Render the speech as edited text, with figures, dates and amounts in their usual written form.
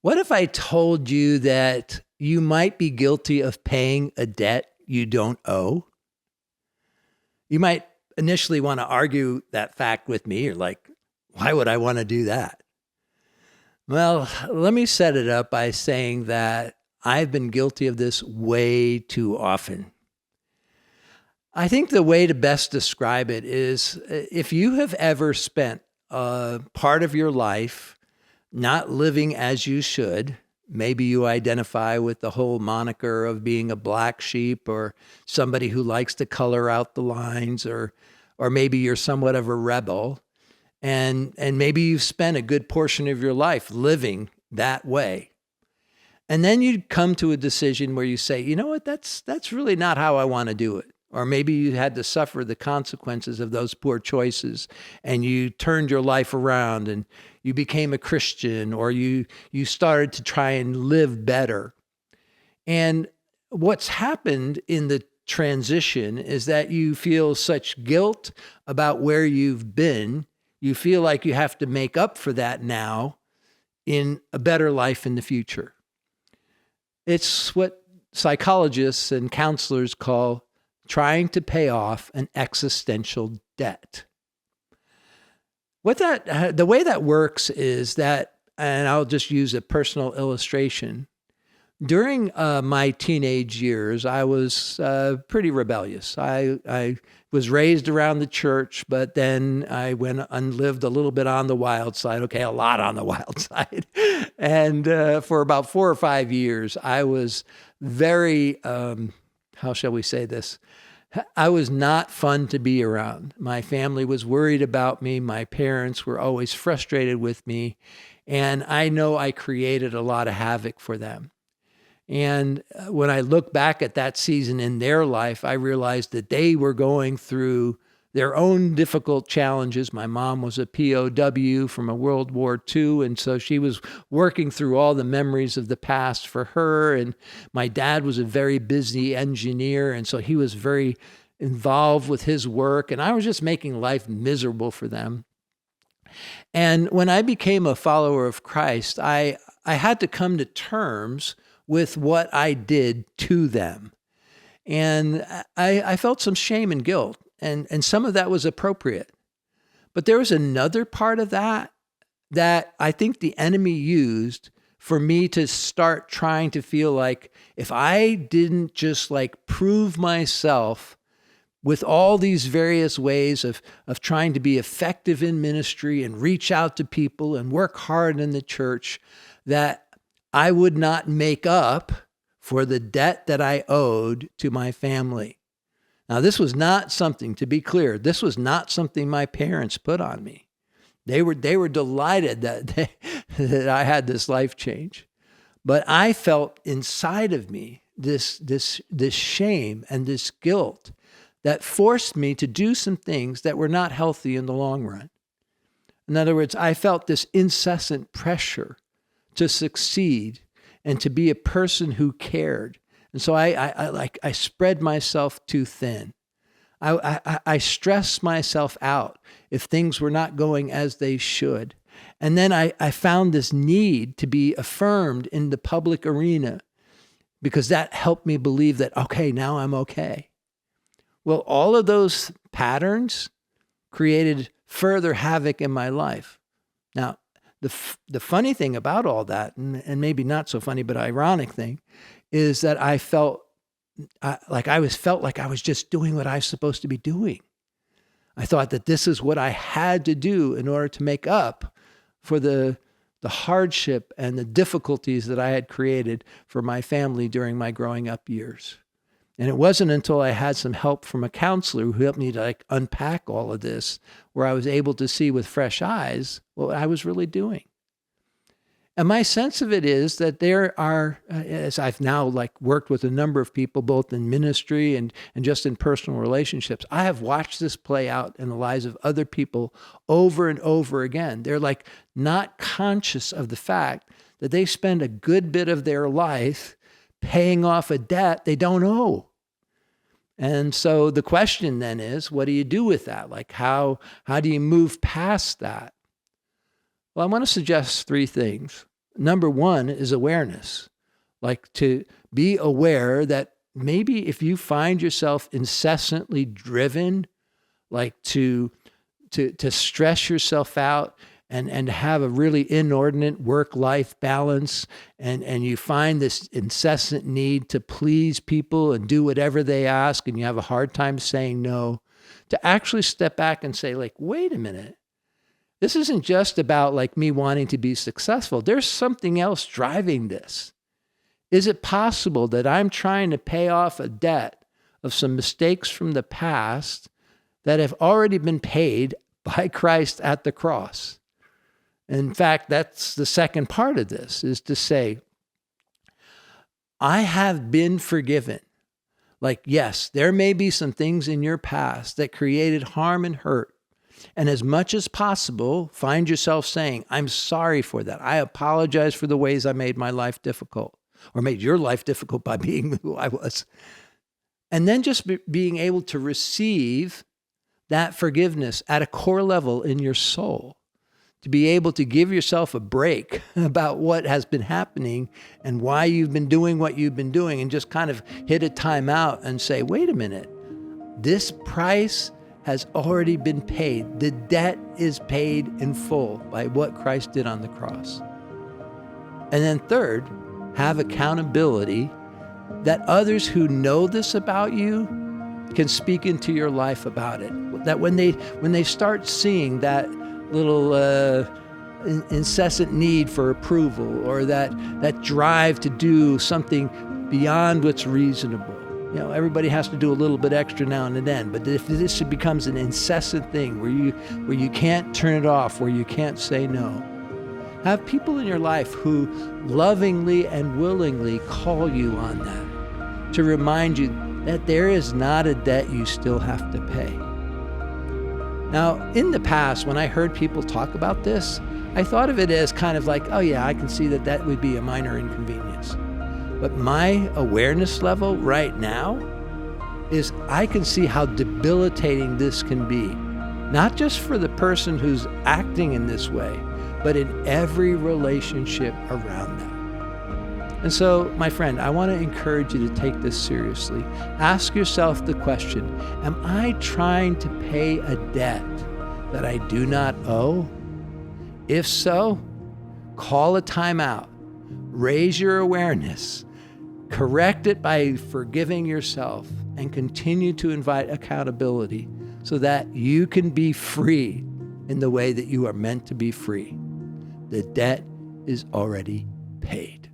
What if I told you that you might be guilty of paying a debt you don't owe? You might initially want to argue that fact with me. You're like, why would I want to do that? Well, let me set it up by saying that I've been guilty of this way too often. I think the way to best describe it is if you have ever spent a part of your life not living as you should, maybe you identify with the whole moniker of being a black sheep or somebody who likes to color out the lines, or maybe you're somewhat of a rebel, and maybe you've spent a good portion of your life living that way. And then you come to a decision where you say, you know what, that's really not how I want to do it. Or maybe you had to suffer the consequences of those poor choices and you turned your life around and you became a Christian, or you started to try and live better. And what's happened in the transition is that you feel such guilt about where you've been. You feel like you have to make up for that now in a better life in the future. It's what psychologists and counselors call trying to pay off an existential debt. The way that works is that, and I'll just use a personal illustration. During my teenage years, I was pretty rebellious. I was raised around the church, but then I went and lived a little bit on the wild side. Okay, a lot on the wild side. And for about 4 or 5 years, I was very, how shall we say this? I was not fun to be around. My family was worried about me. My parents were always frustrated with me. And I know I created a lot of havoc for them. And when I look back at that season in their life, I realized that they were going through their own difficult challenges. My mom was a POW from a World War II, and so she was working through all the memories of the past for her. And my dad was a very busy engineer, and so he was very involved with his work, and I was just making life miserable for them. And when I became a follower of Christ, I had to come to terms with what I did to them. And I felt some shame and guilt, and some of that was appropriate. But there was another part of that I think the enemy used for me to start trying to feel like if I didn't just like prove myself with all these various ways of trying to be effective in ministry and reach out to people and work hard in the church, that I would not make up for the debt that I owed to my family. Now, this was not something, to be clear, this was not something my parents put on me. They were delighted that I had this life change. But I felt inside of me this shame and this guilt that forced me to do some things that were not healthy in the long run. In other words, I felt this incessant pressure to succeed and to be a person who cared. And so I spread myself too thin. I stressed myself out if things were not going as they should. And then I found this need to be affirmed in the public arena because that helped me believe that, okay, now I'm okay. Well, all of those patterns created further havoc in my life. Now, the funny thing about all that, and maybe not so funny, but ironic thing, is that I felt like I was just doing what I was supposed to be doing. I thought that this is what I had to do in order to make up for the hardship and the difficulties that I had created for my family during my growing up years. And it wasn't until I had some help from a counselor who helped me to unpack all of this, where I was able to see with fresh eyes what I was really doing. And my sense of it is that there are, as I've now worked with a number of people, both in ministry and just in personal relationships, I have watched this play out in the lives of other people over and over again. They're not conscious of the fact that they spend a good bit of their life paying off a debt they don't owe. And so the question then is, what do you do with that? How do you move past that? Well, I want to suggest 3 things. Number one is awareness, like to be aware that maybe if you find yourself incessantly driven, like to stress yourself out and have a really inordinate work-life balance, and you find this incessant need to please people and do whatever they ask, and you have a hard time saying no, to actually step back and say, like, wait a minute. This isn't just about like me wanting to be successful. There's something else driving this. Is it possible that I'm trying to pay off a debt of some mistakes from the past that have already been paid by Christ at the cross? In fact, that's the second part of this, is to say, I have been forgiven. Like, yes, there may be some things in your past that created harm and hurt. And as much as possible, find yourself saying, I'm sorry for that. I apologize for the ways I made my life difficult, or made your life difficult by being who I was. And then just being able to receive that forgiveness at a core level in your soul, to be able to give yourself a break about what has been happening and why you've been doing what you've been doing, and just kind of hit a time out and say, wait a minute, this price has already been paid. The debt is paid in full by what Christ did on the cross. And then third, have accountability that others who know this about you can speak into your life about it. That when they start seeing that little incessant need for approval, or that drive to do something beyond what's reasonable. You know, everybody has to do a little bit extra now and then, but if this becomes an incessant thing where you can't turn it off, where you can't say no, have people in your life who lovingly and willingly call you on that, to remind you that there is not a debt you still have to pay. Now, in the past, when I heard people talk about this, I thought of it as kind of like, oh yeah, I can see that would be a minor inconvenience. But my awareness level right now is I can see how debilitating this can be, not just for the person who's acting in this way, but in every relationship around them. And so, my friend, I want to encourage you to take this seriously. Ask yourself the question, am I trying to pay a debt that I do not owe? If so, call a timeout, raise your awareness, correct it by forgiving yourself, and continue to invite accountability so that you can be free in the way that you are meant to be free. The debt is already paid.